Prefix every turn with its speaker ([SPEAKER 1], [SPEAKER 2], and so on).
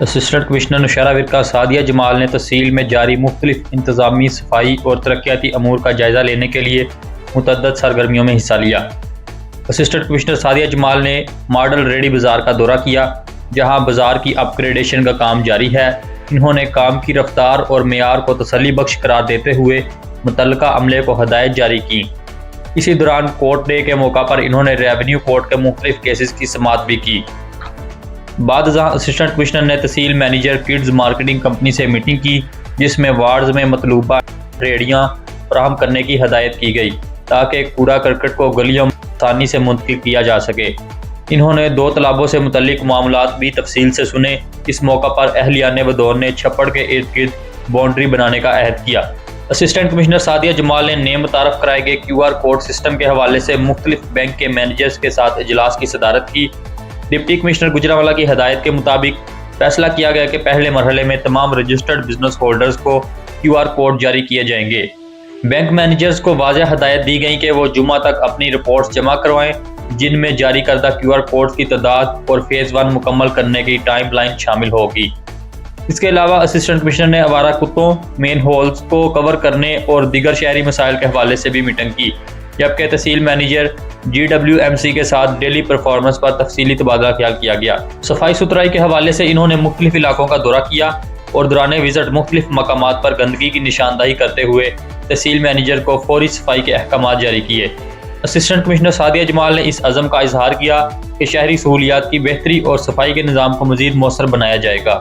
[SPEAKER 1] Assistant commissioner Nowshera Waraqah Sadia جمال نے تحصیل میں جاری مختلف انتظامی، صفائی اور ترقیاتی امور کا جائزہ لینے کے لیے متعدد سرگرمیوں میں حصہ لیا۔ اسسٹنٹ کمشنر سعدیہ جمال نے ماڈل ریڈی بازار کا دورہ کیا، جہاں بازار کی اپ گریڈیشن کا کام جاری ہے۔ انہوں نے کام کی رفتار اور معیار کو تسلی بخش قرار دیتے ہوئے متعلقہ عملے کو ہدایت جاری کی۔ اسی دوران کورٹ ڈے کے موقع پر انہوں نے ریونیو کورٹ کے مختلف کیسز کی سماعت بھی کی۔ بعد ازاں اسسٹنٹ کمشنر نے تحصیل مینیجر فیڈز مارکیٹنگ کمپنی سے میٹنگ کی، جس میں وارڈز میں مطلوبہ ریڑیاں فراہم کرنے کی ہدایت کی گئی تاکہ کوڑا کرکٹ کو گلیوں میں آسانی سے منتقل کیا جا سکے۔ انہوں نے 2 تالابوں سے متعلق معاملات بھی تفصیل سے سنے۔ اس موقع پر اہلیان بدور نے چھپڑ کے ارد گرد باؤنڈری بنانے کا عہد کیا۔ اسسٹنٹ کمشنر سعدیہ جمال نے نئے متعارف کرائے گئے QR کوڈ سسٹم کے حوالے سے مختلف بینک کے مینیجرز کے ساتھ اجلاس کی صدارت کی۔ ڈپٹی کمشنر گجرانوالہ کی ہدایت کے مطابق فیصلہ کیا گیا کہ پہلے مرحلے میں تمام رجسٹرڈ بزنس ہولڈرز کو QR کوڈ جاری کیے جائیں گے۔ بینک مینیجرز کو واضح ہدایت دی گئی کہ وہ جمعہ تک اپنی رپورٹس جمع کروائیں، جن میں جاری کردہ QR کوڈز کی تعداد اور فیز 1 مکمل کرنے کی ٹائم لائن شامل ہوگی۔ اس کے علاوہ اسسٹنٹ کمشنر نے آوارہ کتوں، مین ہولز کو کور کرنے اور دیگر شہری مسائل کے حوالے سے بھی میٹنگ کی، جبکہ تحصیل مینیجر GWMC کے ساتھ ڈیلی پرفارمنس پر تفصیلی تبادلہ خیال کیا گیا۔ صفائی ستھرائی کے حوالے سے انہوں نے مختلف علاقوں کا دورہ کیا اور دوران وزٹ مختلف مقامات پر گندگی کی نشاندہی کرتے ہوئے تحصیل مینیجر کو فوری صفائی کے احکامات جاری کیے۔ اسسٹنٹ کمشنر سعدیہ جمال نے اس عزم کا اظہار کیا کہ شہری سہولیات کی بہتری اور صفائی کے نظام کو مزید مؤثر بنایا جائے گا۔